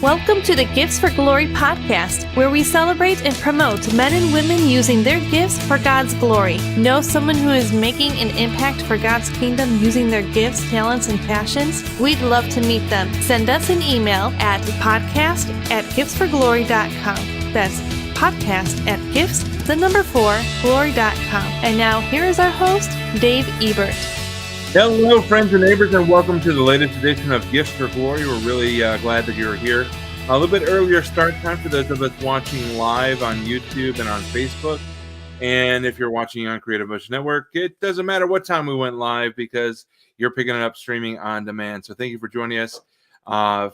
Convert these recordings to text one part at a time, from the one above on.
Welcome to the Gifts for Glory podcast, where we celebrate and promote men and women using their gifts for God's glory. Know someone who is making an impact for God's kingdom using their gifts, talents, and passions? We'd love to meet them. Send us an email at podcast@giftsforglory.com. That's podcast@gifts4glory.com. And now here is our host, Dave Ebert. Hello, friends and neighbors, and welcome to the latest edition of Gifts for Glory. We're really glad that you're here. A little bit earlier start time for those of us watching live on YouTube and on Facebook. And if you're watching on Creative Motion Network, it doesn't matter what time we went live because you're picking it up streaming on demand. So thank you for joining us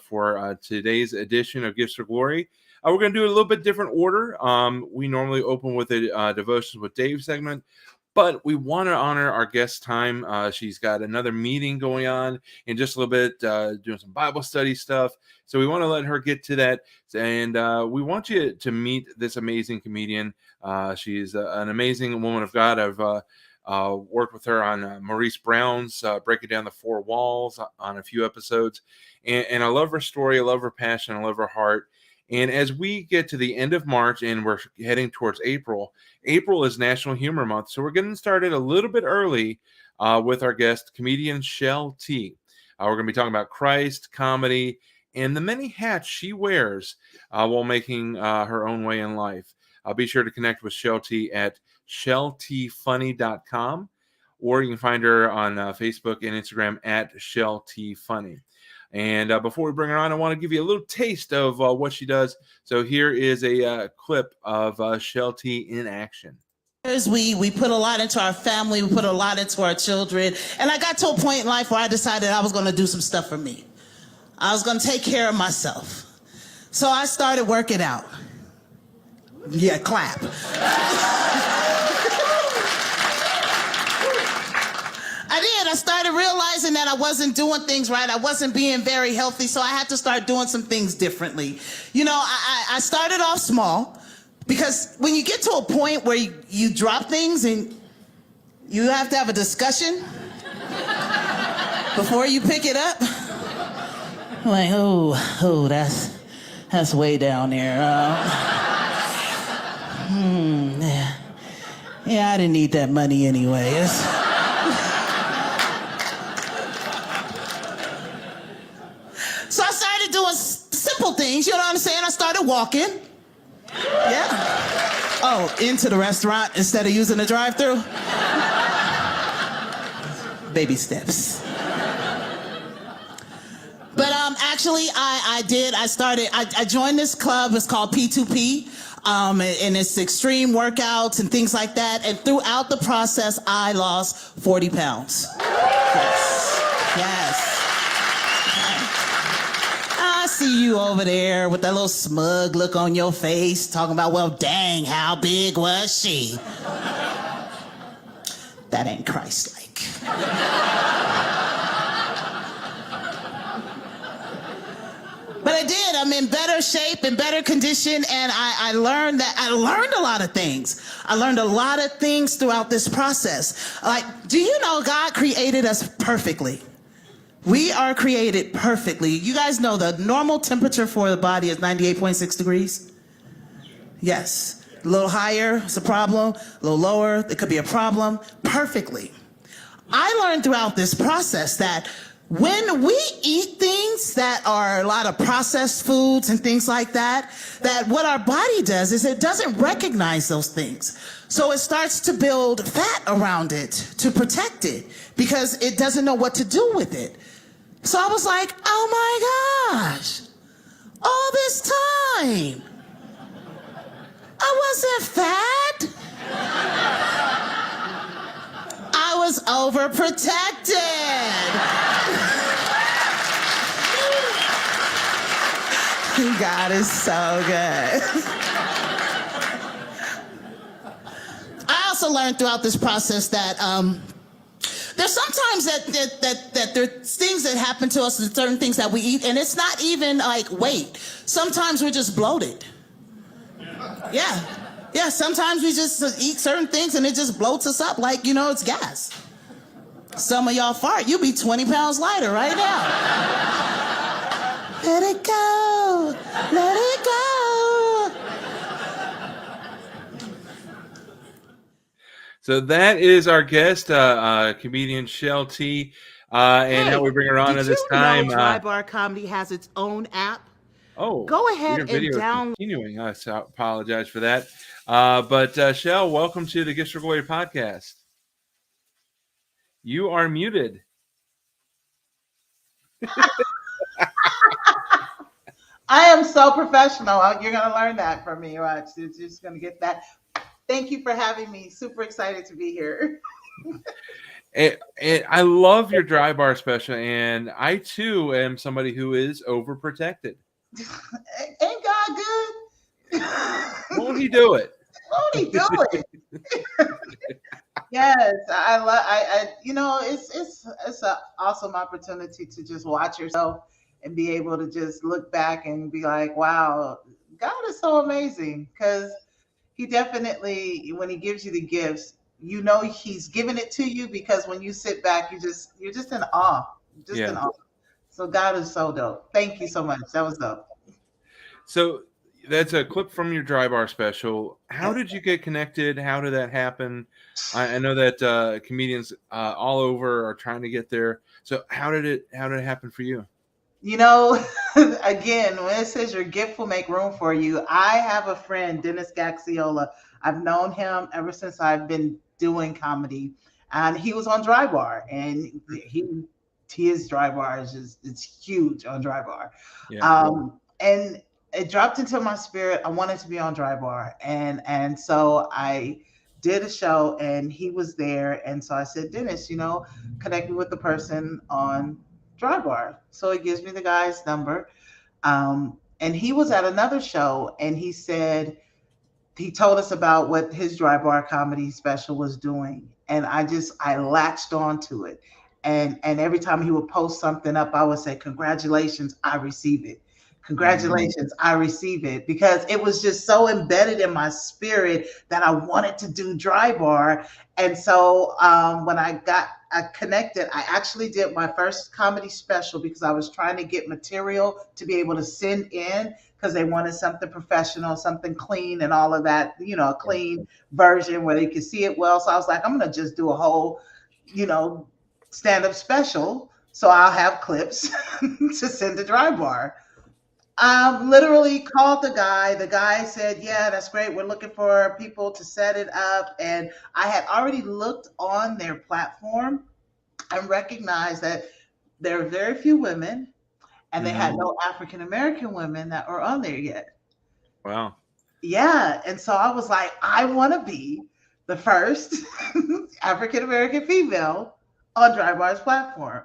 for today's edition of Gifts for Glory. We're going to do it a little bit different order. We normally open with a Devotions with Dave segment, but we want to honor our guest time. She's got another meeting going on in just a little bit, doing some Bible study stuff. So we want to let her get to that. And we want you to meet this amazing comedian. She's an amazing woman of God. I've worked with her on Maurice Brown's Breaking Down the Four Walls on a few episodes. And I love her story. I love her passion. I love her heart. And as we get to the end of March and we're heading towards April, April is National Humor Month. So we're getting started a little bit early with our guest, Comedian Chelle T. We're going to be talking about Christ, comedy, and the many hats she wears while making her own way in life. Be sure to connect with Chelle T at chelletfunny.com, or you can find her on Facebook and Instagram at Chelle T Funny. And before we bring her on, I want to give you a little taste of what she does. So here is a clip of Chelle T in action. We put a lot into our family. We put a lot into our children. And I got to a point in life where I decided I was going to do some stuff for me. I was going to take care of myself. So I started working out. Yeah, clap. I started realizing that I wasn't doing things right. I wasn't being very healthy, so I had to start doing some things differently. You know, I started off small, because when you get to a point where you drop things and you have to have a discussion before you pick it up, I'm like, oh, that's way down there. Yeah, I didn't need that money anyway. So I started doing simple things, you know what I'm saying? I started walking. Yeah. Oh, into the restaurant instead of using the drive-thru? Baby steps. But actually, I joined this club. It's called P2P. And it's extreme workouts and things like that. And throughout the process, I lost 40 pounds. Yes. I see you over there with that little smug look on your face, talking about, well, dang, how big was she? That ain't Christ-like. But I did. I'm in better shape, in better condition, and I learned a lot of things. I learned a lot of things throughout this process. Like, do you know God created us perfectly? We are created perfectly. You guys know the normal temperature for the body is 98.6 degrees? Yes. A little higher, it's a problem. A little lower, it could be a problem. Perfectly. I learned throughout this process that when we eat things that are a lot of processed foods and things like that, that what our body does is it doesn't recognize those things. So it starts to build fat around it to protect it because it doesn't know what to do with it. So I was like, oh my gosh, all this time, I wasn't fat. I was overprotected. God is so good. I also learned throughout this process that there's sometimes that there's things that happen to us, certain things that we eat, and it's not even like weight. Sometimes we're just bloated. Yeah, sometimes we just eat certain things and it just bloats us up like, it's gas. Some of y'all fart, you'll be 20 pounds lighter right now. Let it go. Let it go. So that is our guest, comedian Chelle T. And how we bring her on Did at this you know time. Dry Bar Comedy has its own app? Oh, Go ahead your and video is download. continuing. I apologize for that. But Chelle, welcome to the Gifts for Glory podcast. You are muted. I am so professional. You're going to learn that from me, Watch. You're just going to get that. Thank you for having me. Super excited to be here. And I love your dry bar special, and I too am somebody who is overprotected. Ain't God good? Won't he do it? Won't he do it? Yes, I love. You know, it's an awesome opportunity to just watch yourself and be able to just look back and be like, wow, God is so amazing, because He definitely, when He gives you the gifts, you know He's giving it to you, because when you sit back, you're just in awe, just in Yeah. awe. So God is so dope. Thank you so much. That was dope. So that's a clip from your dry bar special. How Yes. did you get connected? How did that happen? I know that comedians all over are trying to get there. So how did it happen for you? You know, again, when it says your gift will make room for you, I have a friend, Dennis Gaxiola. I've known him ever since I've been doing comedy, and he was on Dry Bar, and his Dry Bar is just, it's huge on Dry Bar. Yeah. And it dropped into my spirit. I wanted to be on Dry Bar, and so I did a show, and he was there, and so I said, Dennis, connect me with the person on Dry Bar. So he gives me the guy's number. And he was at another show, and he told us about what his Dry Bar comedy special was doing. And I latched onto it. And every time he would post something up, I would say, congratulations, I receive it. Congratulations, I receive it, because it was just so embedded in my spirit that I wanted to do Dry Bar. And so when I connected, I actually did my first comedy special because I was trying to get material to be able to send in, because they wanted something professional, something clean and all of that, a clean version where they could see it well. So I was like, I'm going to just do a whole, stand-up special. So I'll have clips to send to Dry Bar. Literally called the guy. The guy said, yeah, that's great. We're looking for people to set it up. And I had already looked on their platform and recognized that there are very few women, and they had no African American women that were on there yet. Wow. Yeah. And so I was like, I want to be the first African American female on Dry Bar's platform.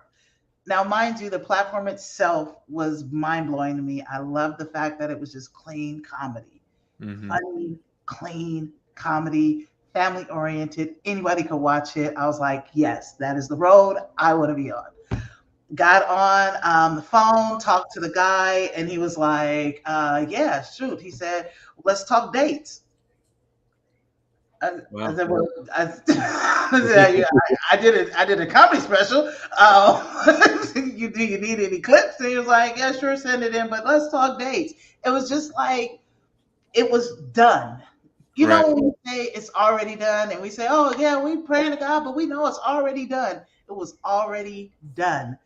Now, mind you, the platform itself was mind blowing to me. I love the fact that it was just clean comedy, funny, clean comedy, family oriented. Anybody could watch it. I was like, yes, that is the road I want to be on. Got on the phone, talked to the guy, and he was like, yeah, shoot. He said, let's talk dates. Wow. I said, well, I did a comedy special. You need any clips? And he was like, yeah, sure, send it in, but let's talk dates. It was just like, it was done. You know, when we say it's already done, and we say, oh yeah, we praying to God, but we know it's already done. It was already done.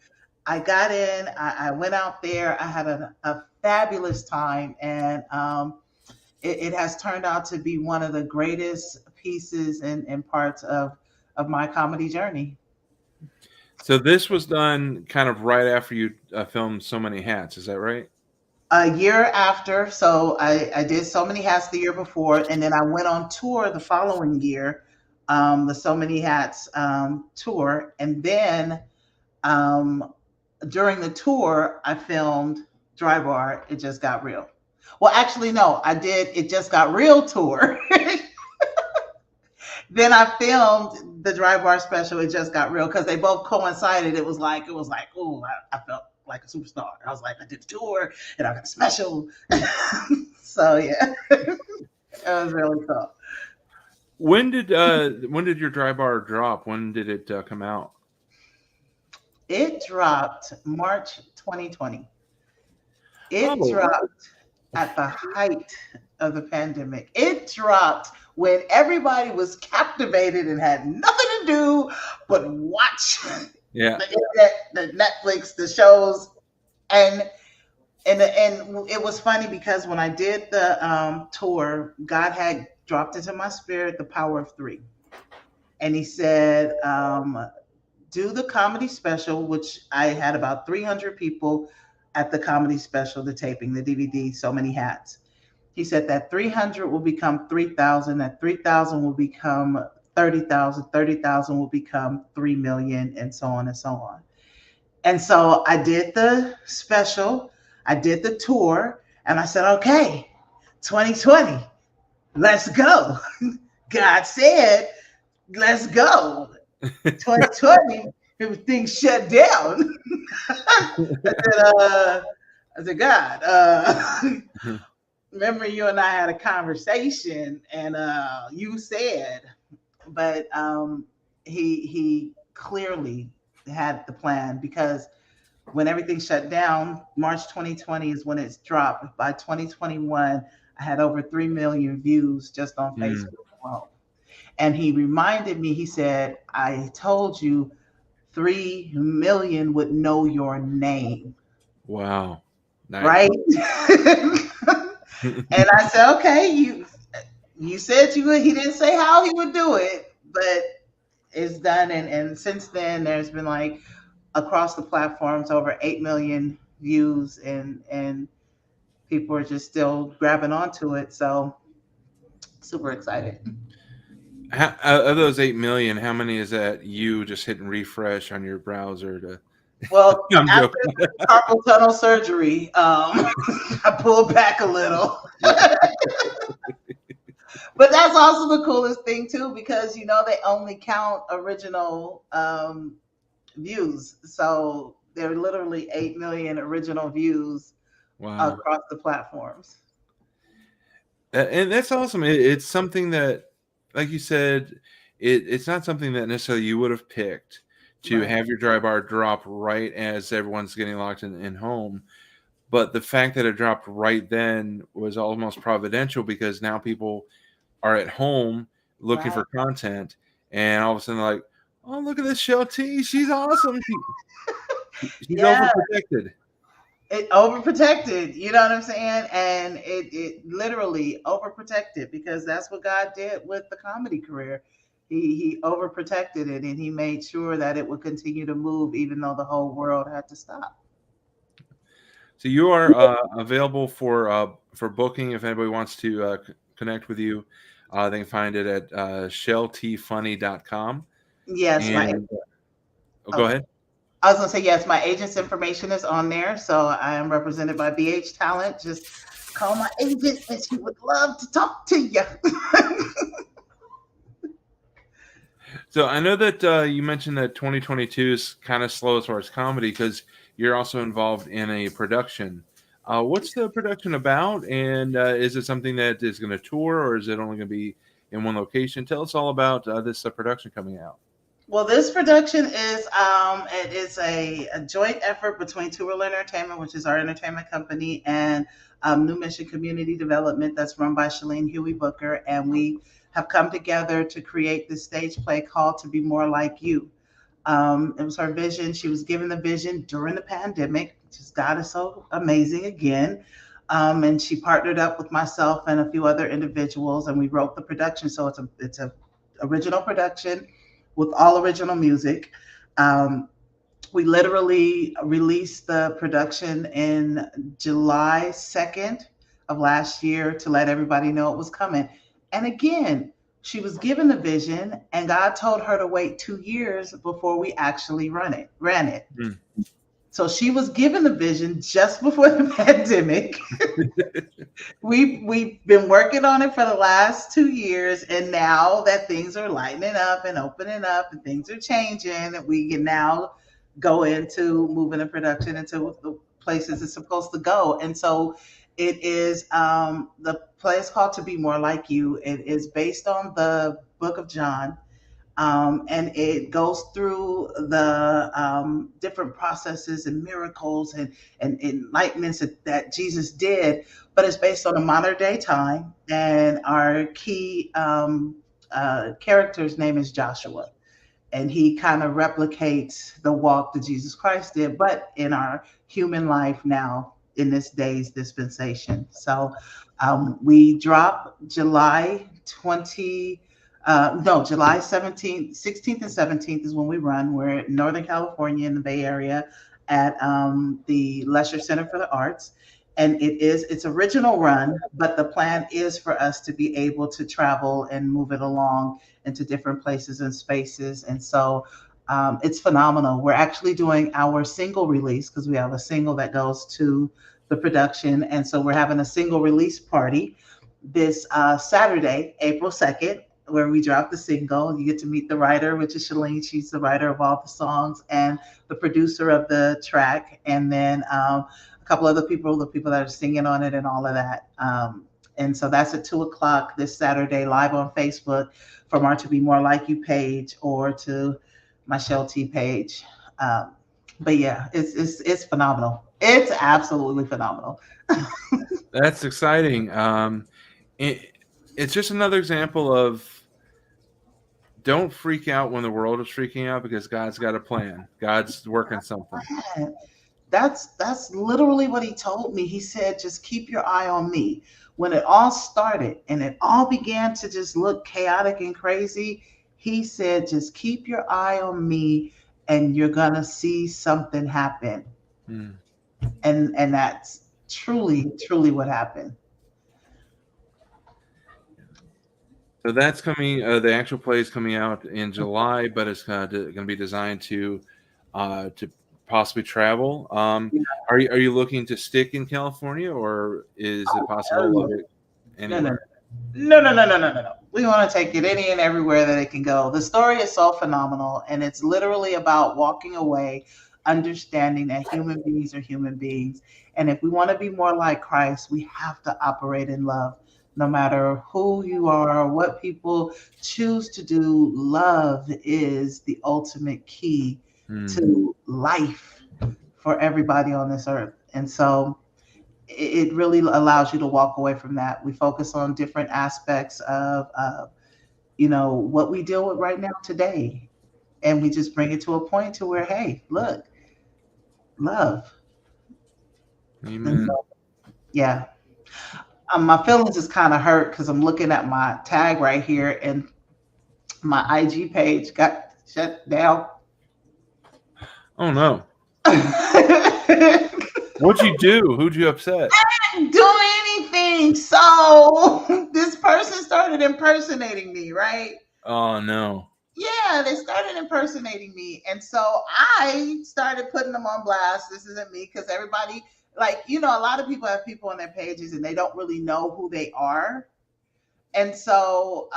I got in, I went out there, I had a fabulous time, and it has turned out to be one of the greatest pieces and parts of my comedy journey. So this was done kind of right after you filmed So Many Hats. Is that right? A year after, so I did So Many Hats the year before, and then I went on tour the following year, the So Many Hats tour, and then during the tour, I filmed Dry Bar, It Just Got Real. Well, actually, no, I did It Just Got Real tour. Then I filmed the Dry Bar special, It Just Got Real, because they both coincided. It was like, oh, I felt like a superstar. I was like, I did the tour and I got a special. So yeah, it was really cool. When did your dry bar drop? When did it come out? It dropped March 2020. It dropped at the height of the pandemic. It dropped when everybody was captivated and had nothing to do but watch Yeah. the internet, the Netflix, the shows, and and it was funny because when I did the tour, God had dropped into my spirit the power of three, and He said, "Do the comedy special," which I had about 300 people at the comedy special, the taping, the DVD, so many hats. He said that 300 will become 3,000, that 3,000 will become 30,000, 30,000 will become 3 million, and so on and so on. And so I did the special, I did the tour, and I said, okay, 2020, let's go. God said, let's go. 2020, everything shut down. I said, God, remember you and I had a conversation, and you said, but he clearly had the plan because when everything shut down, March 2020 is when it's dropped. By 2021, I had over 3 million views just on Mm. Facebook alone. And he reminded me, he said, I told you 3 million would know your name, Wow. Nice. right? And I said, okay, you said you would. He didn't say how he would do it, but it's done. And since then, there's been like across the platforms over 8 million views, and people are just still grabbing onto it. So super excited. Of those 8 million, how many is that you just hitting refresh on your browser to? Well, I'm after joking. the carpal tunnel surgery, I pulled back a little. But that's also the coolest thing too, because they only count original views. So there are literally 8 million original views Wow. across the platforms. And that's awesome. It's something that, like you said, it's not something that necessarily you would have picked to Right. have your dry bar drop right as everyone's getting locked in home. But the fact that it dropped right then was almost providential because now people are at home looking Right. for content, and all of a sudden they're like, "Oh, look at this Chelle T. She's awesome. She's Yeah. overprotected." It overprotected, you know what I'm saying? And it literally overprotected because that's what God did with the comedy career. He overprotected it and he made sure that it would continue to move even though the whole world had to stop. So you are available for booking if anybody wants to connect with you. They can find it at shelletfunny.com. Yes, my And go oh, ahead. I was gonna say yes, my agent's information is on there. So I am represented by BH Talent. Just call my agent and she would love to talk to you. So I know that you mentioned that 2022 is kind of slow as far as comedy because you're also involved in a production. What's the production about? And is it something that is going to tour or is it only going to be in one location? Tell us all about this production coming out. Well, this production is it is a joint effort between Tourle Entertainment, which is our entertainment company, and New Mission Community Development that's run by Shalene Huey Booker, and we have come together to create this stage play called "To Be More Like You." It was her vision. She was given the vision during the pandemic. Just God is so amazing again. And she partnered up with myself and a few other individuals, and we wrote the production. So it's a original production with all original music. Um, we literally released the production in July 2nd of last year to let everybody know it was coming. And again, she was given the vision, and God told her to wait 2 years before we actually ran it. Hmm. So she was given the vision just before the pandemic. We've been working on it for the last 2 years, and now that things are lightening up and opening up and things are changing, we can now go into moving the production into the places it's supposed to go. And so it is the play is called To Be More Like You. It is based on the book of John. And it goes through the different processes and miracles and enlightenments that Jesus did, but it's based on a modern day time. And our key character's name is Joshua, and he kind of replicates the walk that Jesus Christ did, but in our human life now in this day's dispensation. So we drop July 20, no, July 17th, 16th and 17th is when we run. We're in Northern California in the Bay Area at the Lesher Center for the Arts. And it's original run, but the plan is for us to be able to travel and move it along into different places and spaces. And so it's phenomenal. We're actually doing our single release because we have a single that goes to the production. And so we're having a single release party this Saturday, April 2nd, where we drop the single. You get to meet the writer, which is Shalene. She's the writer of all the songs and the producer of the track. And then a couple other people, the people that are singing on it and all of that. And so that's at 2:00 this Saturday, live on Facebook from our To Be More Like You page or to my Chelle T page. But yeah, it's phenomenal. It's absolutely phenomenal. That's exciting. It's just another example of don't freak out when the world is freaking out, because God's got a plan. God's working something. That's literally what he told me. He said, just keep your eye on me. When it all started and it all began to just look chaotic and crazy, he said, just keep your eye on me and you're going to see something happen. And that's truly, truly what happened. So that's coming. The actual play is coming out in July, but it's going to be designed to possibly travel. Are you looking to stick in California, or is it possible of it anywhere? No. We want to take it any and everywhere that it can go. The story is so phenomenal, and it's literally about walking away, understanding that human beings are human beings. And if we want to be more like Christ, we have to operate in love. No matter who you are or what people choose to do, love is the ultimate key to life for everybody on this earth. And so it really allows you to walk away from that. We focus on different aspects of, what we deal with right now today. And we just bring it to a point to where, hey, look, love. Amen. So, yeah. My feelings is kind of hurt because I'm looking at my tag right here and my IG page got shut down. Oh no. What'd you do? Who'd you upset? I didn't do anything. So this person started impersonating me, right? Oh no. Yeah, they started impersonating me. And so I started putting them on blast. This isn't me, because everybody, a lot of people have people on their pages and they don't really know who they are. And so,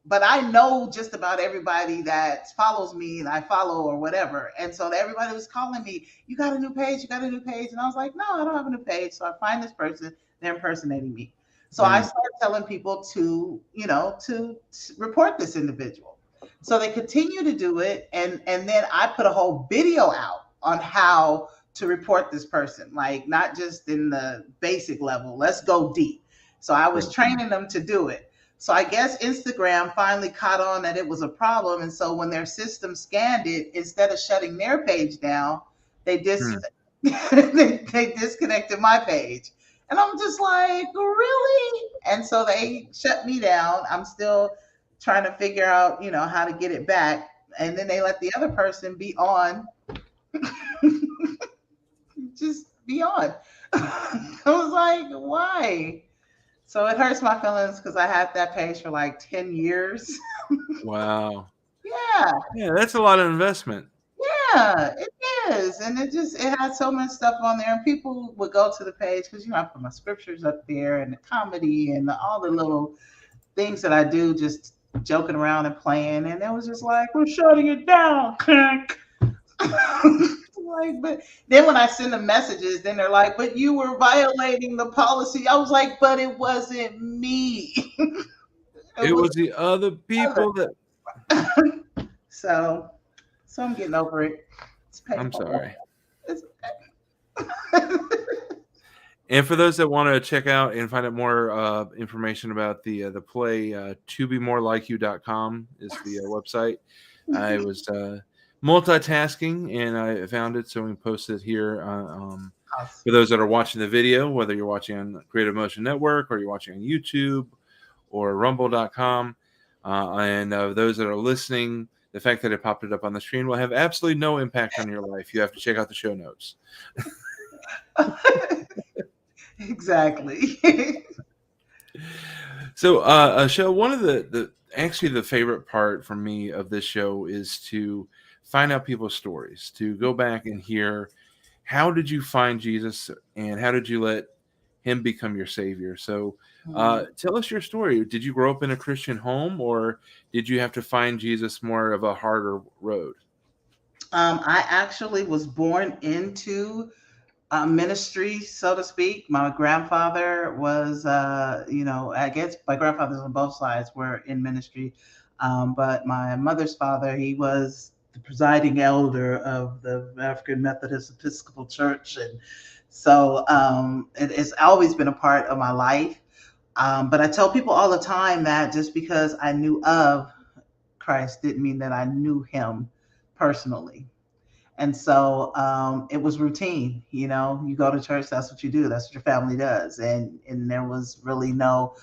but I know just about everybody that follows me and I follow or whatever. And so everybody was calling me, you got a new page, you got a new page. And I was like, no, I don't have a new page. So I find this person, they're impersonating me. So I started telling people to report this individual. So they continue to do it. And then I put a whole video out on how to report this person, like not just in the basic level, let's go deep. So I was training them to do it. So I guess Instagram finally caught on that it was a problem. And so when their system scanned it, instead of shutting their page down, they they disconnected my page. And I'm just like, really? And so they shut me down. I'm still trying to figure out, how to get it back. And then they let the other person be on. Just be on. I was like, why? So it hurts my feelings because I had that page for like 10 years. Wow. Yeah. Yeah, that's a lot of investment. Yeah, it is. And it had so much stuff on there. And people would go to the page because, I put my scriptures up there and the comedy and all the little things that I do, just joking around and playing. And it was just like, we're shutting it down. But then when I send them messages, then they're like, but you were violating the policy. I was like, but it wasn't me. It was the other people that. So, so I'm getting over it. It's I'm painful. sorry. It's, And for those that want to check out and find out more information about the play, tobemorelikeyou.com is the website. I was multitasking and I found it, so we can post it here. For those that are watching the video, whether you're watching on Creative Motion Network or you're watching on YouTube or rumble.com, and those that are listening, the fact that it popped it up on the screen will have absolutely no impact on your life. You have to check out the show notes. exactly. So, show one of the actually the favorite part for me of this show is to find out people's stories, to go back and hear how did you find Jesus and how did you let him become your savior. So, tell us your story. Did you grow up in a Christian home, or did you have to find Jesus more of a harder road? I actually was born into ministry, so to speak. My grandfather was, I guess my grandfathers on both sides were in ministry. But my mother's father, he was the presiding elder of the African Methodist Episcopal Church. And so it's always been a part of my life. But I tell people all the time that just because I knew of Christ didn't mean that I knew him personally. And so it was routine. You go to church, that's what you do, that's what your family does. And there was really no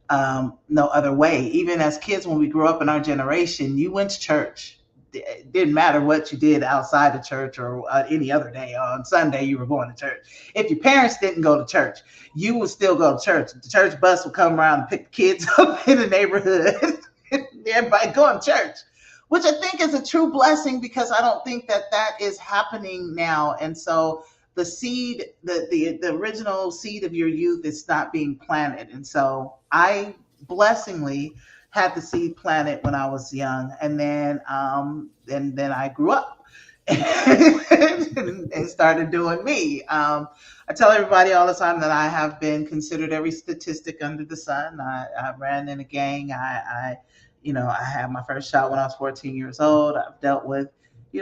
other way. Even as kids, when we grew up in our generation, you went to church. It didn't matter what you did outside of church or any other day. On Sunday, you were going to church. If your parents didn't go to church, you would still go to church. The church bus would come around and pick the kids up in the neighborhood. Everybody going to church, which I think is a true blessing, because I don't think that is happening now. And so the seed, the original seed of your youth is not being planted. And so I blessingly had the seed planted when I was young, and then I grew up and started doing me. I tell everybody all the time that I have been considered every statistic under the sun. I ran in a gang. I had my first shot when I was 14 years old. I've dealt with,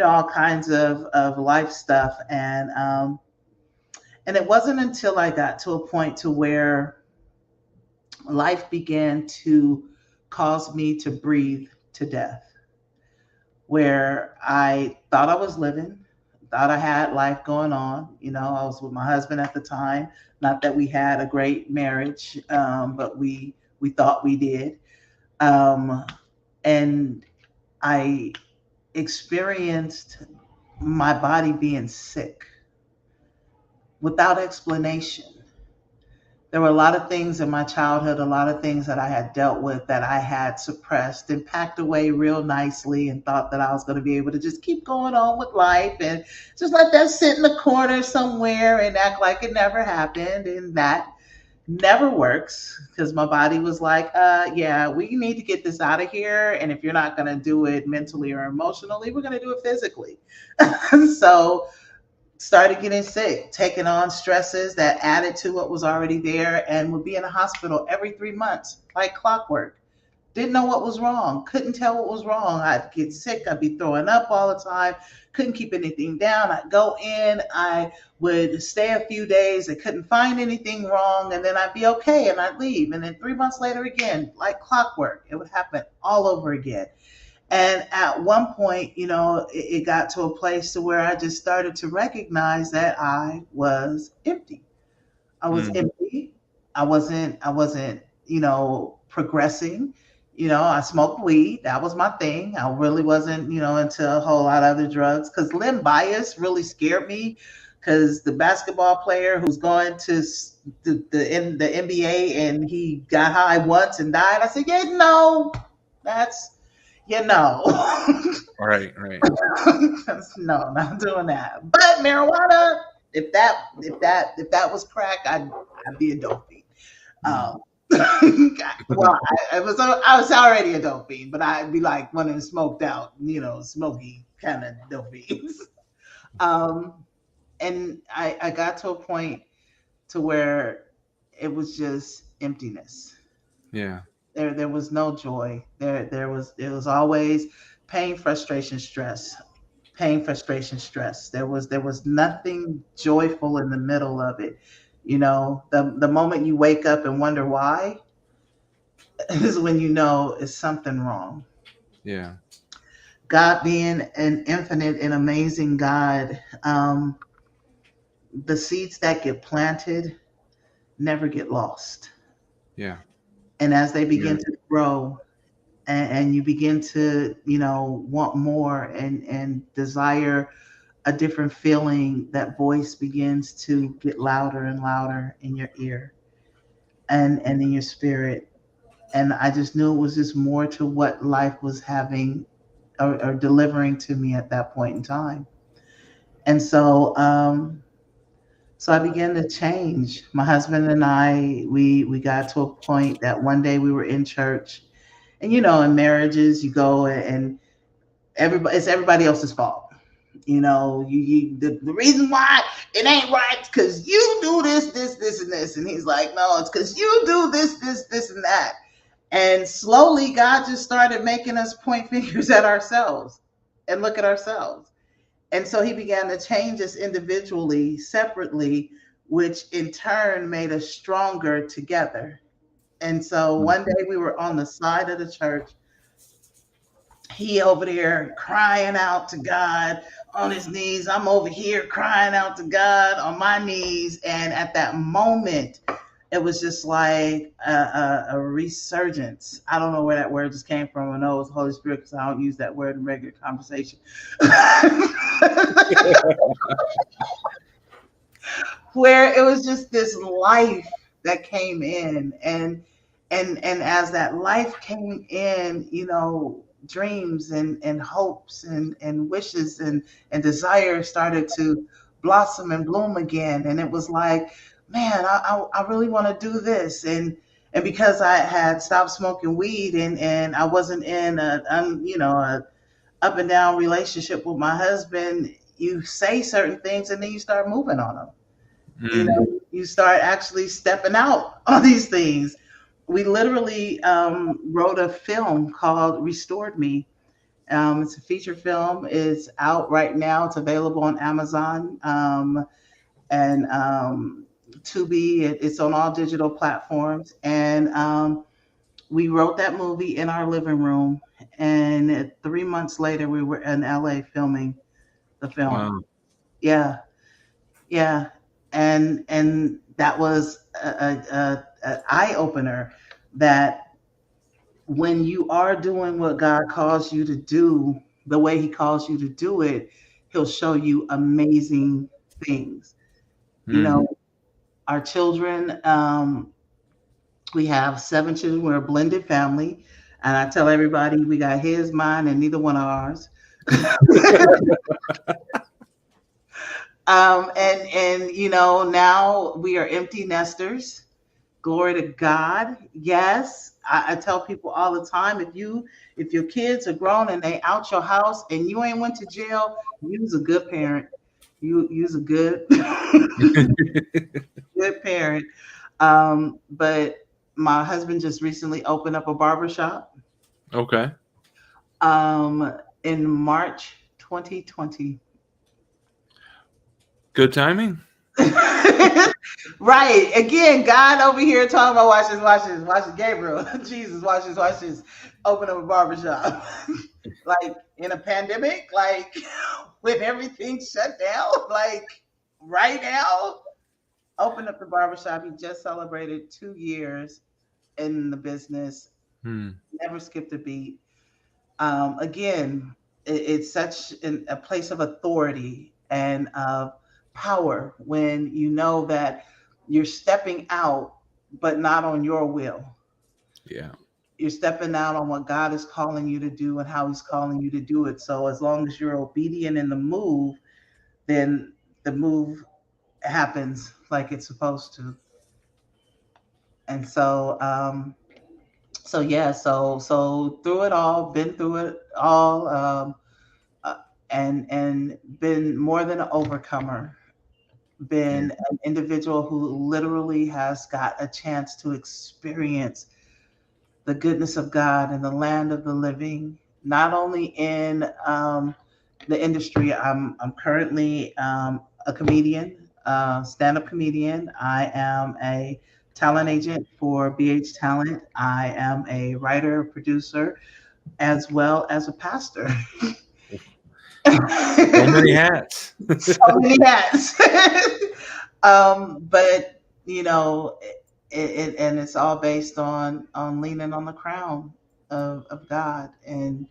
all kinds of life stuff. And it wasn't until I got to a point to where life began to cause me to breathe to death, where I thought I was living, thought I had life going on. I was with my husband at the time. Not that we had a great marriage, but we thought we did. Um, and I experienced my body being sick without explanation. There were a lot of things in my childhood, a lot of things that I had dealt with that I had suppressed and packed away real nicely, and thought that I was going to be able to just keep going on with life and just let that sit in the corner somewhere and act like it never happened. And that never works, because my body was like, yeah, we need to get this out of here. And if you're not going to do it mentally or emotionally, we're going to do it physically. So started getting sick, taking on stresses that added to what was already there, and would be in a hospital every 3 months, like clockwork. Didn't know what was wrong, couldn't tell what was wrong. I'd get sick, I'd be throwing up all the time, couldn't keep anything down. I'd go in, I would stay a few days, I couldn't find anything wrong, and then I'd be okay and I'd leave. And then 3 months later again, like clockwork, it would happen all over again. And at one point, it got to a place to where I just started to recognize that I was empty. I was Mm. empty. I wasn't, progressing. I smoked weed. That was my thing. I really wasn't, into a whole lot of other drugs, because limb bias really scared me. Because the basketball player who's going to the NBA, and he got high once and died, I said, yeah, no, that's, Right, right. no, not doing that. But marijuana, if that was crack, I'd be a dope fiend. Mm. Um, well, I was already a dope fiend, but I'd be like one of the smoked out, smoky kind of dope fiends. Um, and I got to a point to where it was just emptiness. Yeah. There was no joy. It was always pain, frustration, stress. Pain, frustration, stress. There was nothing joyful in the middle of it. You know, the moment you wake up and wonder why is when you know it's something wrong. Yeah. God being an infinite and amazing God, the seeds that get planted never get lost. Yeah. And as they Yeah. begin to grow, and you begin to, want more and desire a different feeling, that voice begins to get louder and louder in your ear and in your spirit. And I just knew it was just more to what life was having or delivering to me at that point in time. And so I began to change. My husband and I, we got to a point that one day we were in church, and in marriages, you go and everybody, it's everybody else's fault. The reason why it ain't right because you do this, and this. And he's like, no, it's because you do this, and that. And slowly, God just started making us point fingers at ourselves and look at ourselves. And so he began to change us individually, separately, which in turn made us stronger together. And so one day we were on the side of the church, he over there crying out to God on his knees. I'm over here crying out to God on my knees. And at that moment, it was just like a resurgence. I don't know where that word just came from. I know it was Holy Spirit because I don't use that word in regular conversation. Where it was just this life that came in, and as that life came in, dreams and hopes and wishes and desires started to blossom and bloom again. And it was like, man, I really want to do this. And because I had stopped smoking weed, and I wasn't in a up and down relationship with my husband, you say certain things and then you start moving on them. Mm. You start actually stepping out on these things. We literally wrote a film called Restored Me. It's a feature film. It's out right now. It's available on Amazon, and Tubi. It's on all digital platforms. And we wrote that movie in our living room. And 3 months later, we were in LA filming the film. Wow. Yeah, yeah. And that was a eye opener, that when you are doing what God calls you to do, the way He calls you to do it, He'll show you amazing things. You Mm. know, our children, we have 7 children. We're a blended family. And I tell everybody we got his, mine, and neither one of ours. And now we are empty nesters. Glory to God. Yes. I tell people all the time, if your kids are grown and they out your house and you ain't went to jail, you's a good parent. You's a good good parent. But my husband just recently opened up a barber shop Okay. in March 2020. Good timing. Right. Again, God over here talking about watch this, Gabriel. Jesus, watch this. Open up a barbershop. Like in a pandemic, like with everything shut down, like right now, open up the barbershop. He just celebrated 2 years in the business, Hmm. never skipped a beat. Again, it's such a place of authority and of power when you know that you're stepping out, but not on your will. Yeah. You're stepping out on what God is calling you to do and how He's calling you to do it. So as long as you're obedient in the move, then the move happens like it's supposed to. And so yeah, so through it all, been through it all. Uh, and been more than an overcomer, Yeah. been an individual who literally has got a chance to experience the goodness of God in the land of the living, not only in the industry. I'm currently a comedian, stand-up comedian. I am a talent agent for BH Talent. I am a writer, producer, as well as a pastor. So many hats. So many hats. But and it's all based on leaning on the crown of God, and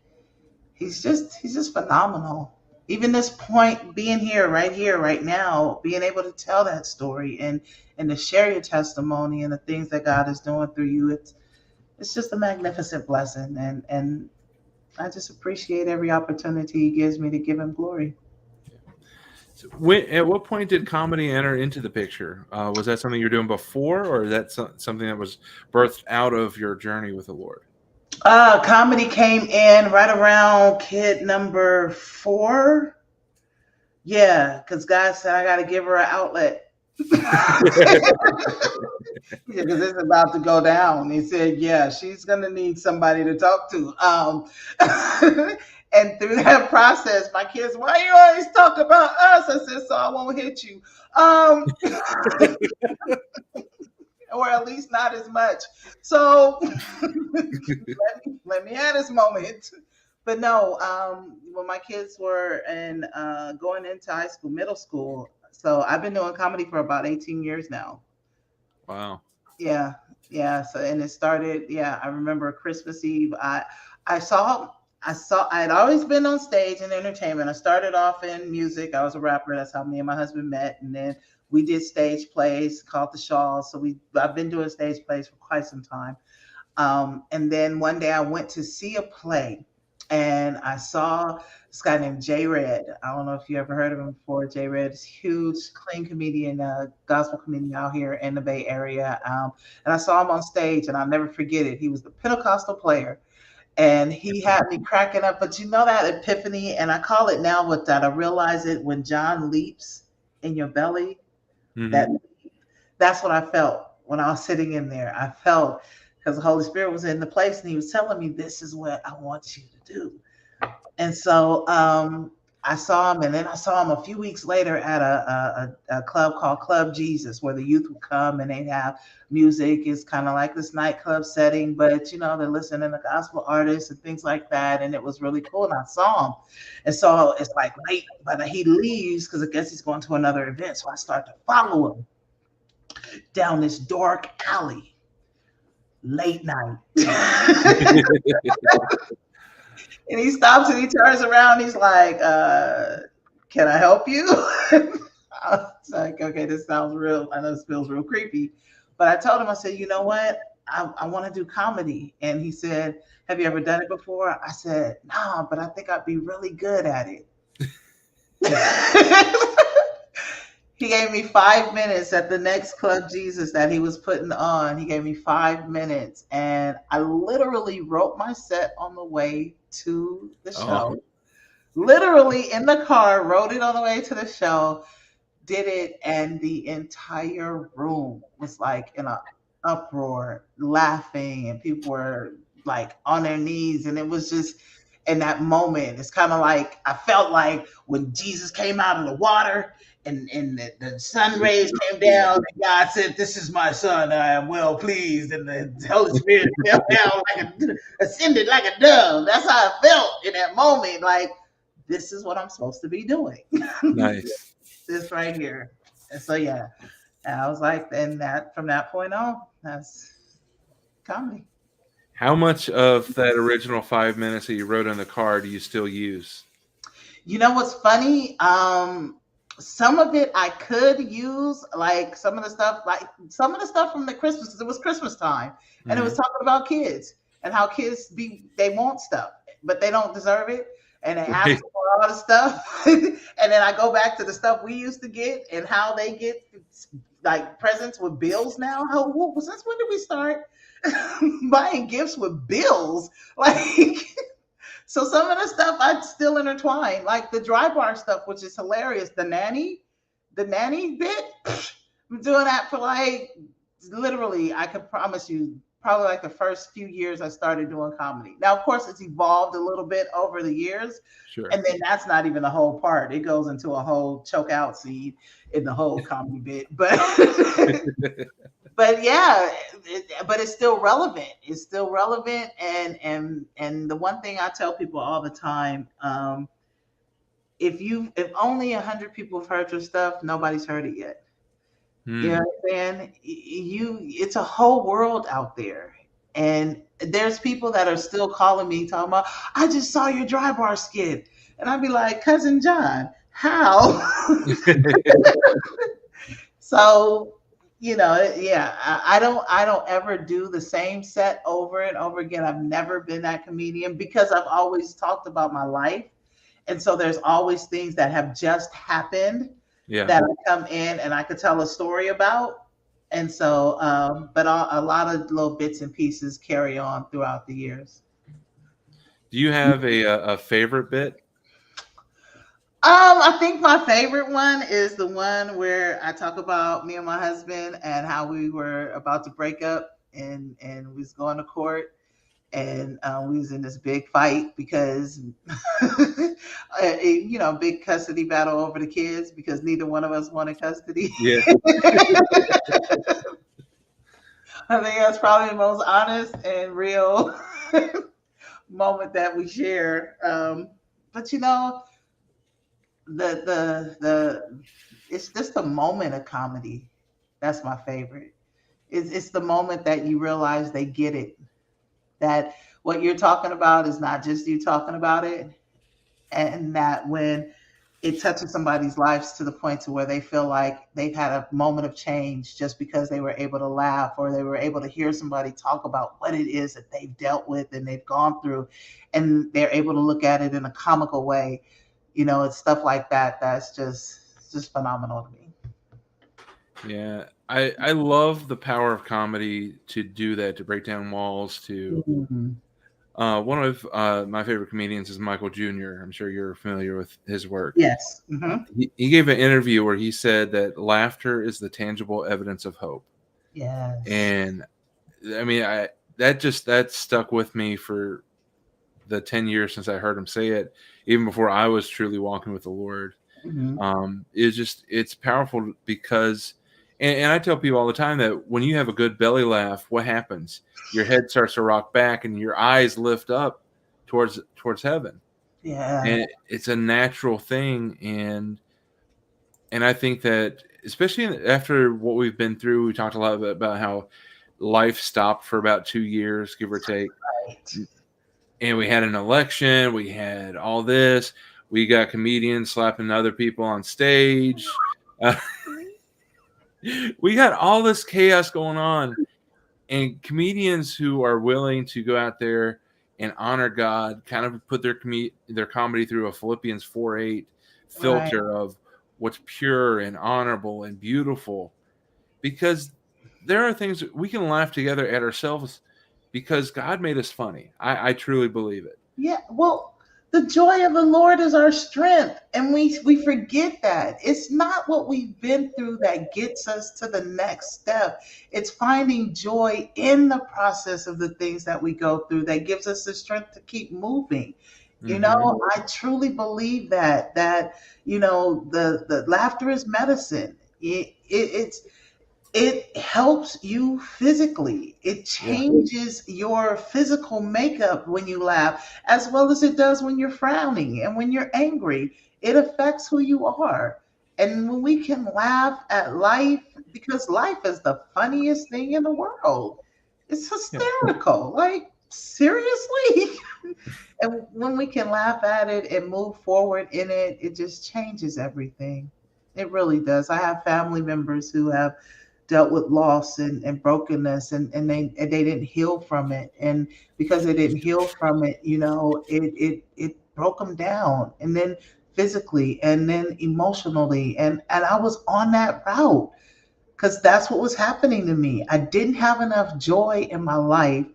he's just phenomenal. Even this point, being here, right now, being able to tell that story and to share your testimony and the things that God is doing through you, it's just a magnificent blessing, and I just appreciate every opportunity He gives me to give Him glory. So at what point did comedy enter into the picture? Was that something you were doing before, or is that something that was birthed out of your journey with the Lord? Comedy came in right around kid number 4. Yeah, because God said I got to give her an outlet. Because it's about to go down. He said, yeah, she's going to need somebody to talk to. And through that process, my kids, why you always talk about us? I said, so I won't hit you. Or at least not as much. So let me have this moment. But no, when my kids were going into high school, middle school, so I've been doing comedy for about 18 years now. Wow. Yeah. So, and it started, I remember Christmas Eve. I had always been on stage in entertainment. I started off in music. I was a rapper. That's how me and my husband met. And then we did stage plays called The Shaws. So I've been doing stage plays for quite some time. And then one day I went to see a play, and I saw this guy named J Red. I don't know if you ever heard of him before. J Red is a huge, clean comedian, gospel comedian out here in the Bay Area. And I saw him on stage, and I'll never forget it. He was the Pentecostal player, and he had me cracking up. But you know that epiphany, and I call it now with that. I realize it when John leaps in your belly. Mm-hmm. That's what I felt when I was sitting in there. I felt, because the Holy Spirit was in the place and He was telling me, this is what I want you to do. And so I saw him, and then I saw him a few weeks later at a club called Club Jesus, where the youth would come and they'd have music. It's kind of like this nightclub setting, but they're listening to gospel artists and things like that. And it was really cool. And I saw him. And so it's like late, but he leaves because I guess he's going to another event. So I start to follow him down this dark alley, late night. And he stops and he turns around. He's like, can I help you? I was like, okay, this sounds real. I know this feels real creepy. But I told him, I said, you know what? I want to do comedy. And he said, have you ever done it before? I said, nah, but I think I'd be really good at it. He gave me 5 minutes at the next Club Jesus that he was putting on. He gave me 5 minutes, and I literally wrote my set on the way to the show. Literally in the car, wrote it on the way to the show, did it, and the entire room was like in an uproar, laughing, and people were like on their knees, and it was just, in that moment, it's kind of like, I felt like when Jesus came out of the water, and the sun rays came down, and God said, this is my son, I am well pleased. And the Holy Spirit fell down ascended like a dove. That's how I felt in that moment. Like, this is what I'm supposed to be doing. Nice. This right here. And so, yeah, and I was like, and that from that point on, that's comedy. How much of that original 5 minutes that you wrote in the car do you still use? You know what's funny? Some of it I could use, like some of the stuff from the Christmas, because it was Christmas time, and it was talking about kids and how kids they want stuff, but they don't deserve it, and they ask for all the stuff. And then I go back to the stuff we used to get and how they get like presents with bills now. Since when did we start buying gifts with bills? Like. So some of the stuff I still intertwine, like the dry bar stuff, which is hilarious. The nanny bit, I'm doing that for like literally, I could promise you, probably like the first few years I started doing comedy. Now, of course, it's evolved a little bit over the years. Sure. And then that's not even the whole part. It goes into a whole choke out scene in the whole comedy bit. But but yeah, but it's still relevant. It's still relevant. And the one thing I tell people all the time, if only 100 people have heard your stuff, nobody's heard it yet. You know Hmm. what I'm saying? It's a whole world out there. And there's people that are still calling me talking about, I just saw your dry bar skit. And I'd be like, Cousin John, how? So, yeah, I don't ever do the same set over and over again. I've never been that comedian because I've always talked about my life. And so there's always things that have just happened Yeah. that I come in and I could tell a story about. And so, but a lot of little bits and pieces carry on throughout the years. Do you have a favorite bit? I think my favorite one is the one where I talk about me and my husband and how we were about to break up and we was going to court and we was in this big fight because big custody battle over the kids because neither one of us wanted custody. Yeah. I think that's probably the most honest and real moment that we share. But the it's just the moment of comedy. That's my favorite. It's the moment that you realize they get it. That what you're talking about is not just you talking about it, and that when it touches somebody's lives to the point to where they feel like they've had a moment of change just because they were able to laugh or they were able to hear somebody talk about what it is that they've dealt with and they've gone through and they're able to look at it in a comical way. It's stuff like that that's just phenomenal to me. Yeah. I love the power of comedy to do that, to break down walls, to Mhm. one of my favorite comedians is Michael Jr. I'm sure you're familiar with his work. Yes. Hmm. He gave an interview where he said that laughter is the tangible evidence of hope. Yes. And I mean, that stuck with me for the 10 years since I heard him say it, even before I was truly walking with the Lord. Hmm. It's powerful because, and I tell people all the time that when you have a good belly laugh, what happens? Your head starts to rock back and your eyes lift up towards heaven. Yeah. And it's a natural thing. And I think that, especially after what we've been through, we talked a lot about how life stopped for about 2 years, give or take. Right. And we had an election, we had all this, we got comedians slapping other people on stage. Uh, we got all this chaos going on, and comedians who are willing to go out there and honor God, kind of put their comedy through a Philippians 4:8 Right. filter of what's pure and honorable and beautiful, because there are things we can laugh together at ourselves because God made us funny. I truly believe it. Yeah, well, the joy of the Lord is our strength, and we forget that. It's not what we've been through that gets us to the next step. It's finding joy in the process of the things that we go through that gives us the strength to keep moving. Hmm. I truly believe that the laughter is medicine. It helps you physically. It Yeah. changes your physical makeup when you laugh, as well as it does when you're frowning and when you're angry. It affects who you are. And when we can laugh at life, because life is the funniest thing in the world, it's Yeah. hysterical. Like, seriously? And when we can laugh at it and move forward in it, it just changes everything. It really does. I have family members who have dealt with loss and brokenness and they didn't heal from it. And because they didn't heal from it, it broke them down. And then physically and then emotionally. And I was on that route because that's what was happening to me. I didn't have enough joy in my life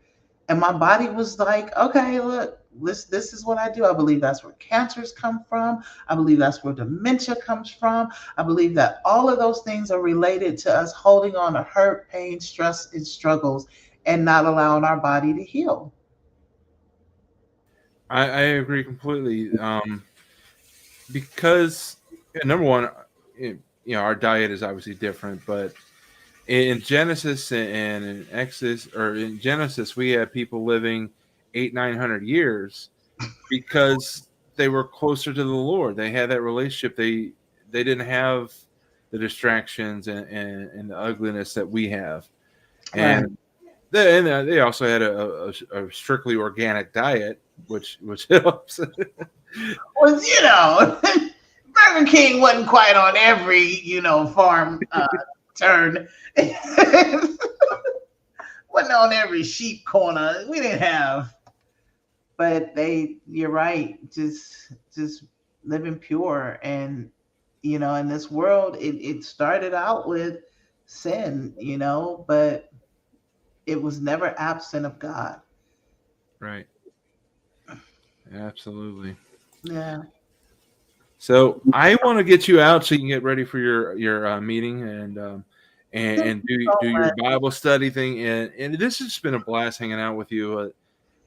And my body was like, okay, look, this is what I do. I believe that's where cancers come from. I believe that's where dementia comes from. I believe that all of those things are related to us holding on to hurt, pain, stress, and struggles and not allowing our body to heal. I agree completely. Because number one, our diet is obviously different, but in Genesis and in Exodus, or in Genesis, we had people living 800-900 years because they were closer to the Lord. They had that relationship. They didn't have the distractions and the ugliness that we have, Right. and they also had a strictly organic diet, which helps. Was, Burger King wasn't quite on every, farm turn. Wasn't on every sheep corner. We didn't have, but you're right, just living pure. And in this world, it started out with sin, but it was never absent of God. Right. Absolutely. Yeah. So I want to get you out so you can get ready for your meeting and do your Bible study thing. And this has been a blast hanging out with you.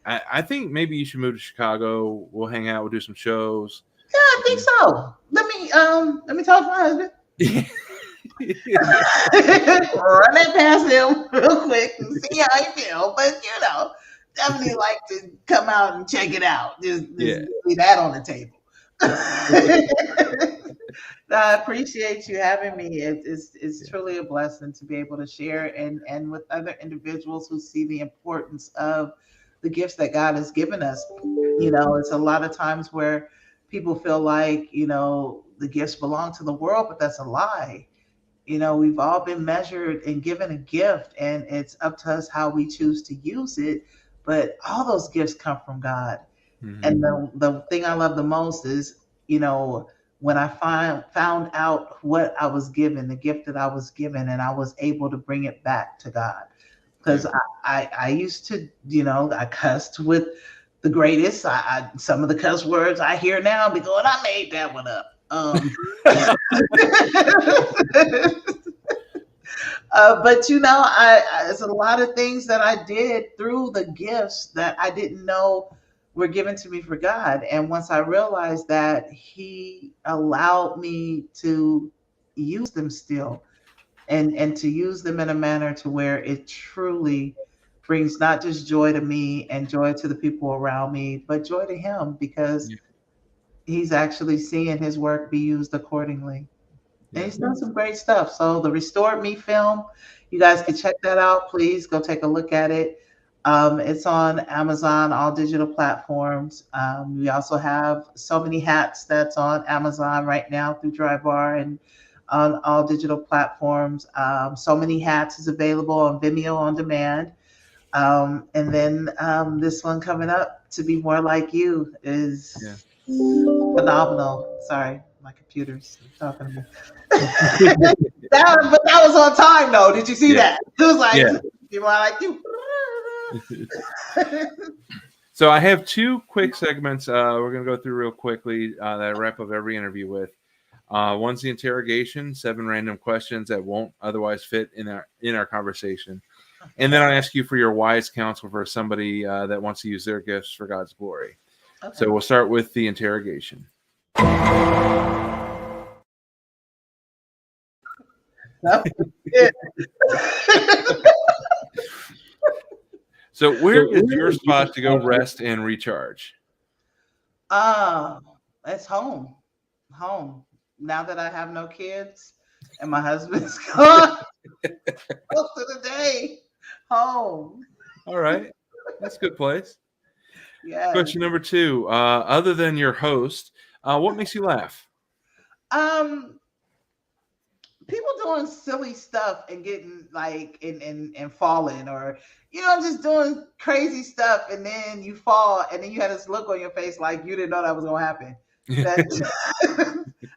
I think maybe you should move to Chicago. We'll hang out. We'll do some shows. Yeah, I think so. Let me talk to my husband. Run it past him real quick and see how you feel. But definitely like to come out and check it out. Just leave that on the table. I appreciate you having me. It's truly a blessing to be able to share and with other individuals who see the importance of the gifts that God has given us. It's a lot of times where people feel like, the gifts belong to the world, but that's a lie. We've all been measured and given a gift, and it's up to us how we choose to use it. But all those gifts come from God. Mm-hmm. And the thing I love the most is, when I found out what I was given, the gift that I was given, and I was able to bring it back to God. Because I used to, I cussed with the greatest. Some of the cuss words I hear now be going, I made that one up. But there's a lot of things that I did through the gifts that I didn't know were given to me for God. And once I realized that, He allowed me to use them still, and to use them in a manner to where it truly brings not just joy to me and joy to the people around me, but joy to Him, because He's actually seeing His work be used accordingly. And He's done some great stuff. So the Restored Me film, you guys can check that out. Please go take a look at it. It's on Amazon, all digital platforms. We also have So Many Hats that's on Amazon right now through Drybar and on all digital platforms. So Many Hats is available on Vimeo on demand. And then this one coming up, To Be More Like You, is phenomenal. Sorry, my computer's talking to me. But that was on time, though. Did you see that? It was like, Be More Like You. So I have two quick segments we're going to go through real quickly that I wrap up every interview with. One's the interrogation, 7 random questions that won't otherwise fit in our conversation. And then I ask you for your wise counsel for somebody that wants to use their gifts for God's glory. Okay. So we'll start with the interrogation. So where is your spot to go rest and recharge? It's home. Now that I have no kids and my husband's gone, most of the day, home. All right. That's a good place. Yeah. Question number 2. Other than your host, what makes you laugh? People doing silly stuff and getting like and falling, or just doing crazy stuff, and then you fall, and then you had this look on your face like you didn't know that was gonna happen.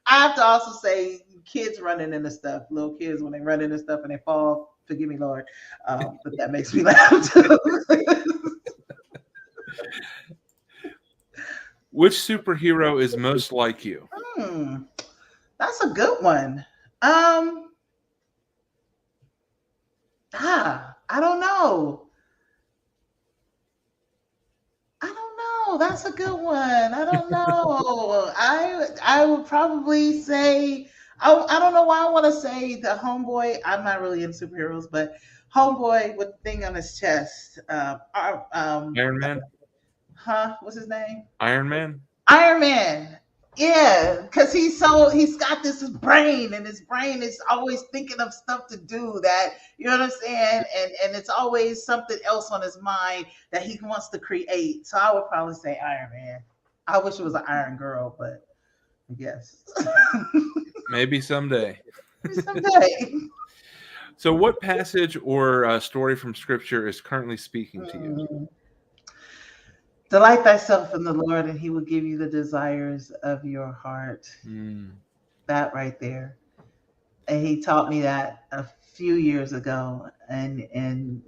I have to also say, kids running into stuff, little kids when they run into stuff and they fall. Forgive me, Lord, but that makes me laugh too. Which superhero is most like you? That's a good one. Um, I don't know. I don't know. That's a good one. I don't know. I would probably say I don't know why I want to say the homeboy. I'm not really into superheroes, but homeboy with the thing on his chest. Iron Man? What's his name? Iron Man? Iron Man. Yeah, because he's got this brain, and his brain is always thinking of stuff to do that, you know what I'm saying? And it's always something else on his mind that he wants to create. So I would probably say Iron Man. I wish it was an Iron Girl, but I guess. Maybe someday. Someday. So what passage or story from Scripture is currently speaking to you? Delight thyself in the Lord, and he will give you the desires of your heart. That right there. And he taught me that a few years ago, and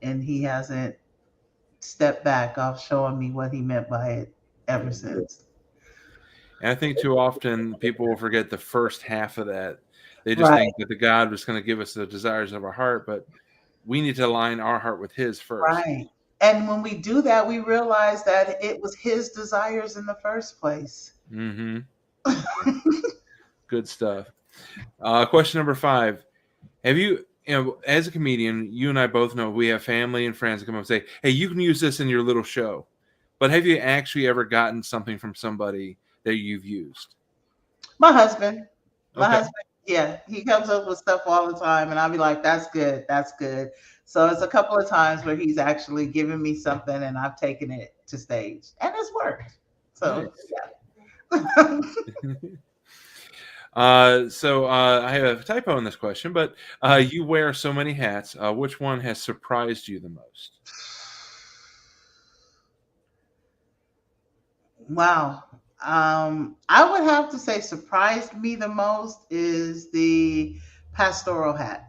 he hasn't stepped back off showing me what he meant by it ever since. And I think too often people will forget the first half of that. They just think that the God was going to give us the desires of our heart, but we need to align our heart with his first. Right. And when we do that, we realize that it was his desires in the first place. Mm-hmm. Good stuff. Question number 5. Have you, as a comedian, you and I both know we have family and friends that come up and say, hey, you can use this in your little show. But have you actually ever gotten something from somebody that you've used? My husband. Yeah, he comes up with stuff all the time, and I'll be like, that's good. That's good. So it's a couple of times where he's actually given me something, and I've taken it to stage, and it's worked. So, yeah. So I have a typo in this question, but you wear so many hats. Which one has surprised you the most? Wow. I would have to say surprised me the most is the pastoral hat.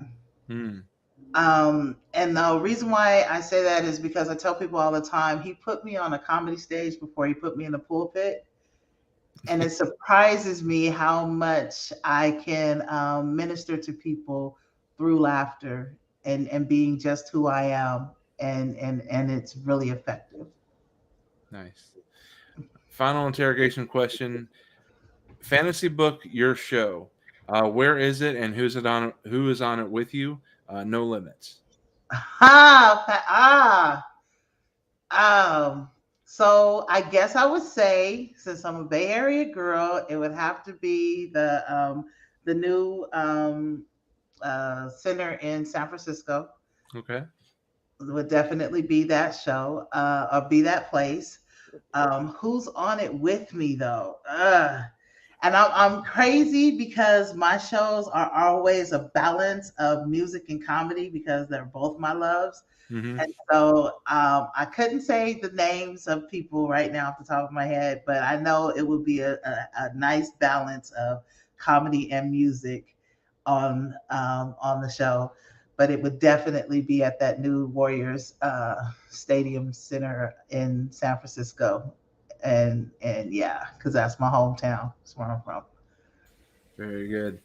And the reason why I say that is because I tell people all the time, he put me on a comedy stage before he put me in the pulpit. And it surprises me how much I can minister to people through laughter and being just who I am. And it's really effective. Nice. Final interrogation question. Fantasy book your show. Where is it and who is on it with you? No limits. So I guess I would say, since I'm a Bay Area girl, it would have to be the new center in San Francisco. Okay. It would definitely be that show or be that place. Who's on it with me though? And I'm crazy because my shows are always a balance of music and comedy because they're both my loves. Mm-hmm. And so I couldn't say the names of people right now off the top of my head, but I know it would be a nice balance of comedy and music on the show. But it would definitely be at that new Warriors Stadium Center in San Francisco. And yeah, because that's my hometown. That's where I'm from. Very good.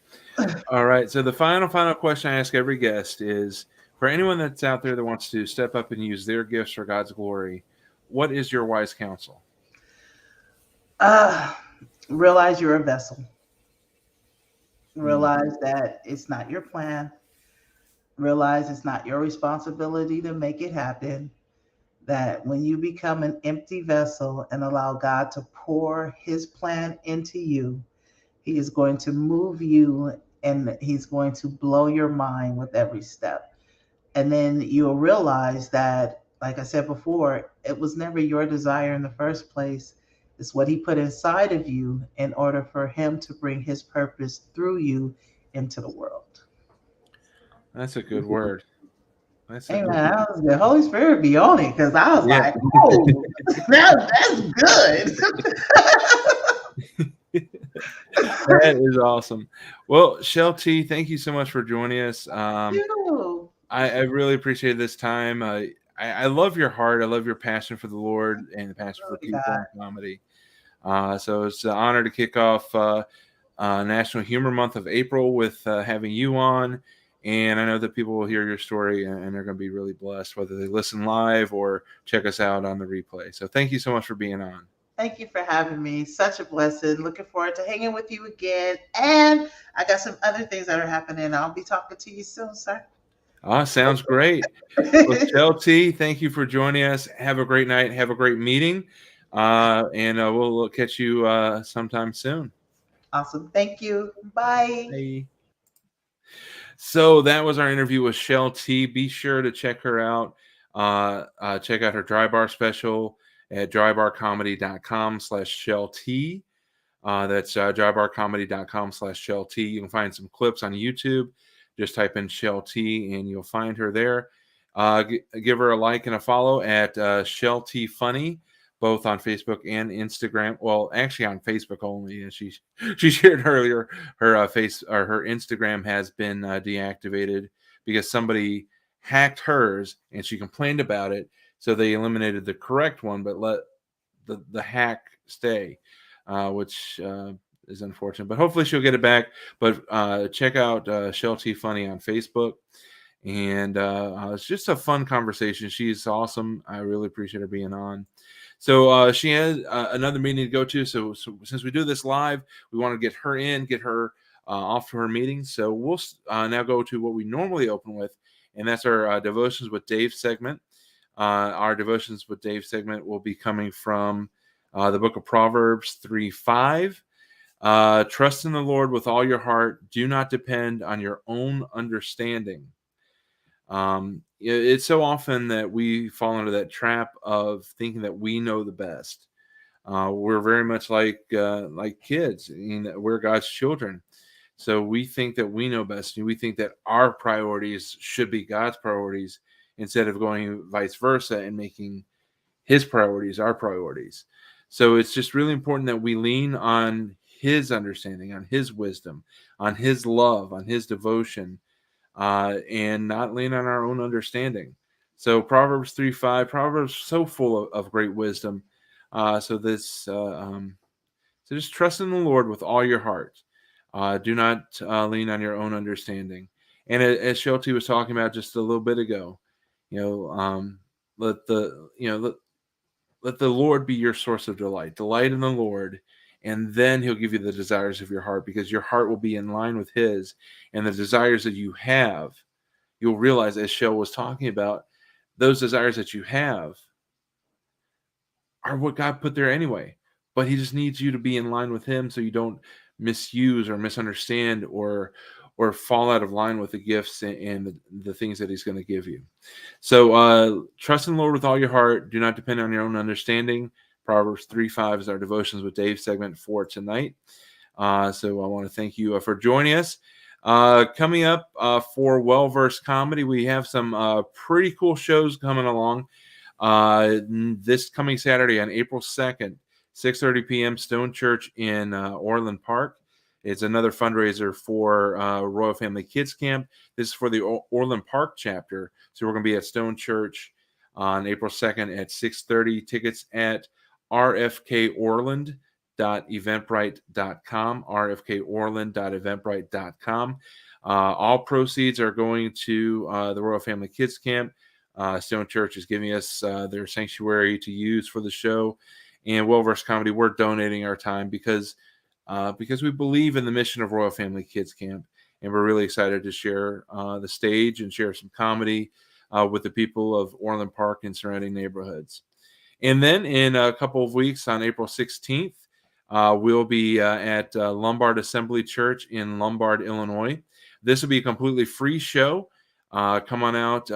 All right. So the final question I ask every guest is, for anyone that's out there that wants to step up and use their gifts for God's glory, what is your wise counsel? Realize you're a vessel. Realize that it's not your plan. Realize it's not your responsibility to make it happen. That when you become an empty vessel and allow God to pour his plan into you, he is going to move you and he's going to blow your mind with every step. And then you'll realize that, like I said before, it was never your desire in the first place. It's what he put inside of you in order for him to bring his purpose through you into the world. That's a good word. Amen. That was good. Holy Spirit be on it, because I was like, oh, that's good. That is awesome. Well, Chelle T, thank you so much for joining us. I really appreciate this time. I love your heart. I love your passion for the Lord and the passion for people and comedy. So it's an honor to kick off National Humor Month of April with having you on. And I know that people will hear your story and they're going to be really blessed, whether they listen live or check us out on the replay. So thank you so much for being on. Thank you for having me. Such a blessing. Looking forward to hanging with you again. And I got some other things that are happening. I'll be talking to you soon, sir. Sounds great. Well, Chelle T, thank you for joining us. Have a great night. Have a great meeting. And we'll catch you sometime soon. Awesome. Thank you. Bye. Bye. So that was our interview with Chelle T. Be sure to check her out. Check out her Dry Bar special at drybarcomedy.com/Chelle T. That's drybarcomedy.com/Chelle T. You can find some clips on YouTube. Just type in Chelle T and you'll find her there. Give her a like and a follow at Chelle T Funny, both on Facebook and Instagram. Well, actually on Facebook only. And she shared earlier her her Instagram has been deactivated because somebody hacked hers and she complained about it. So they eliminated the correct one, but let the hack stay, which is unfortunate. But hopefully she'll get it back. But check out Chelle T Funny on Facebook. And it's just a fun conversation. She's awesome. I really appreciate her being on. So she has another meeting to go to. So since we do this live, we want to get her off to her meeting. So we'll now go to what we normally open with, and that's our Devotions with Dave segment. Our Devotions with Dave segment will be coming from the book of Proverbs 3:5. Trust in the Lord with all your heart. Do not depend on your own understanding. It's so often that we fall into that trap of thinking that we know the best. We're very much like kids. We're God's children. So we think that we know best. And we think that our priorities should be God's priorities instead of going vice versa and making his priorities our priorities. So it's just really important that we lean on his understanding, on his wisdom, on his love, on his devotion, and not lean on our own understanding. So Proverbs 3:5, Proverbs so full of great wisdom. So just trust in the Lord with all your heart. Do not lean on your own understanding. And as Chelle T was talking about just a little bit ago, let the Lord be your source of delight. Delight in the Lord, and then he'll give you the desires of your heart, because your heart will be in line with his, and the desires that you have, you'll realize, as Chelle was talking about, those desires that you have are what God put there anyway. But he just needs you to be in line with him so you don't misuse or misunderstand or fall out of line with the gifts and the things that he's going to give you. So trust in the Lord with all your heart. Do not depend on your own understanding. Proverbs 3:5 is our Devotions with Dave segment for tonight. So I want to thank you for joining us. Coming up for Well-Versed Comedy, we have some pretty cool shows coming along. This coming Saturday on April 2nd, 6:30 p.m., Stone Church in Orland Park. It's another fundraiser for Royal Family Kids Camp. This is for the Orland Park chapter. So we're going to be at Stone Church on April 2nd at 6:30. Tickets at rfkorland.eventbrite.com, rfkorland.eventbrite.com. All proceeds are going to the Royal Family Kids Camp. Stone Church is giving us their sanctuary to use for the show. And Well-Versed Comedy, we're donating our time because we believe in the mission of Royal Family Kids Camp, and we're really excited to share the stage and share some comedy with the people of Orland Park and surrounding neighborhoods. And then in a couple of weeks, on April 16th, we'll be at Lombard Assembly Church in Lombard, Illinois. This will be a completely free show. Come on out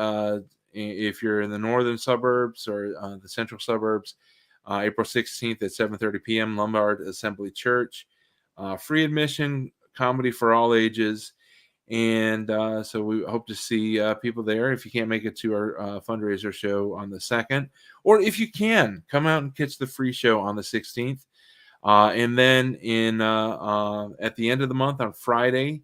if you're in the northern suburbs or the central suburbs. April 16th at 7:30 p.m., Lombard Assembly Church. Free admission, comedy for all ages. And so we hope to see people there. If you can't make it to our fundraiser show on the 2nd, or if you can, come out and catch the free show on the 16th. And then at the end of the month on Friday,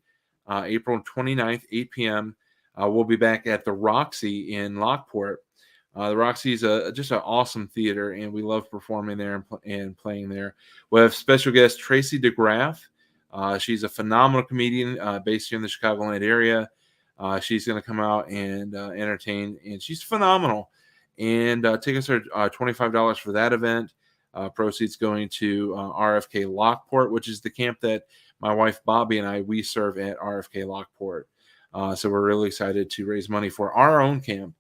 April 29th, 8 p.m., we'll be back at the Roxy in Lockport. The Roxy is just an awesome theater, and we love performing there and playing there. We have special guest Tracy DeGraff. She's a phenomenal comedian based here in the Chicagoland area. She's going to come out and entertain, and she's phenomenal. And tickets are $25 for that event. Proceeds going to RFK Lockport, which is the camp that my wife Bobby and we serve at RFK Lockport. So we're really excited to raise money for our own camp.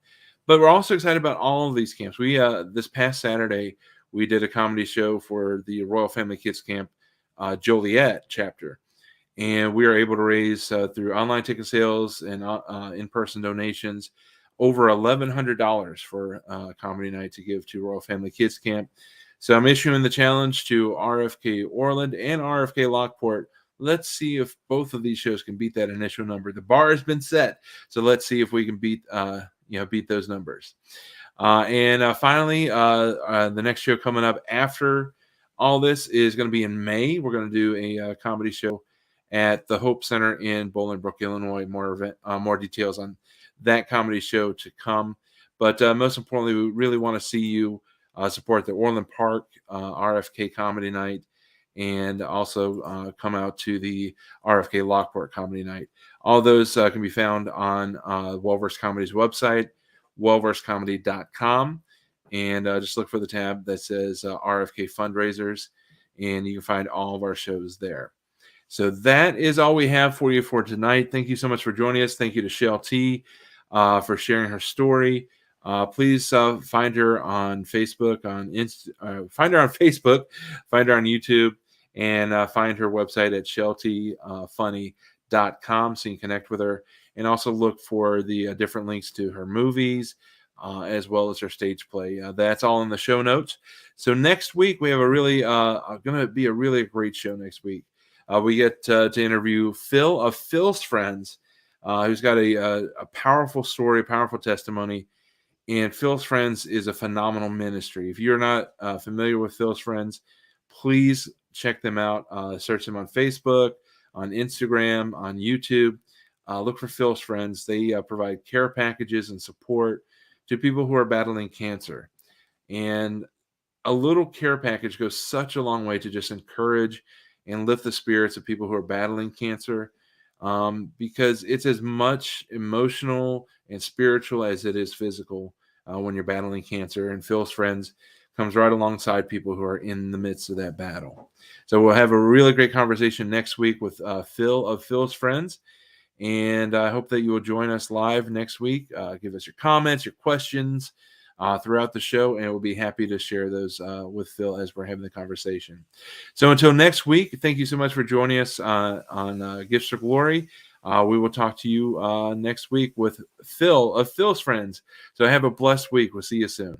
But we're also excited about all of these camps. We this past Saturday, we did a comedy show for the Royal Family Kids Camp Joliet chapter. And we are able to raise through online ticket sales and in-person donations over $1,100 for comedy night to give to Royal Family Kids Camp. So I'm issuing the challenge to RFK Orland and RFK Lockport. Let's see if both of these shows can beat that initial number. The bar has been set, so let's see if we can beat those numbers. And finally, the next show coming up after all this is going to be in May. We're going to do a comedy show at the Hope Center in Bolingbrook, Illinois. More details on that comedy show to come. But most importantly, we really want to see you support the Orland Park RFK Comedy Night, and also come out to the RFK Lockport Comedy Night. All those can be found on Wellverse Comedy's website, wellversecomedy.com, and just look for the tab that says RFK Fundraisers, and you can find all of our shows there. So that is all we have for you for tonight. Thank you so much for joining us. Thank you to Chelle T for sharing her story. Please find her on Facebook, find her on Facebook, find her on YouTube, and find her website at chelletfunny.com so you can connect with her, and also look for the different links to her movies as well as her stage play. That's all in the show notes. So next week we have going to be a really great show next week. We get to interview Phil of Phil's Friends, who's got a powerful story, powerful testimony. And Phil's Friends is a phenomenal ministry. If you're not familiar with Phil's Friends, please check them out. Search them on Facebook, on Instagram, on YouTube. Look for Phil's Friends. They provide care packages and support to people who are battling cancer. And a little care package goes such a long way to just encourage and lift the spirits of people who are battling cancer, because it's as much emotional and spiritual as it is physical when you're battling cancer. And Phil's Friends comes right alongside people who are in the midst of that battle. So we'll have a really great conversation next week with Phil of Phil's Friends. And I hope that you will join us live next week. Give us your comments, your questions throughout the show, and we'll be happy to share those with Phil as we're having the conversation. So until next week, thank you so much for joining us on Gifts for Glory. We will talk to you next week with Phil of Phil's Friends. So have a blessed week. We'll see you soon.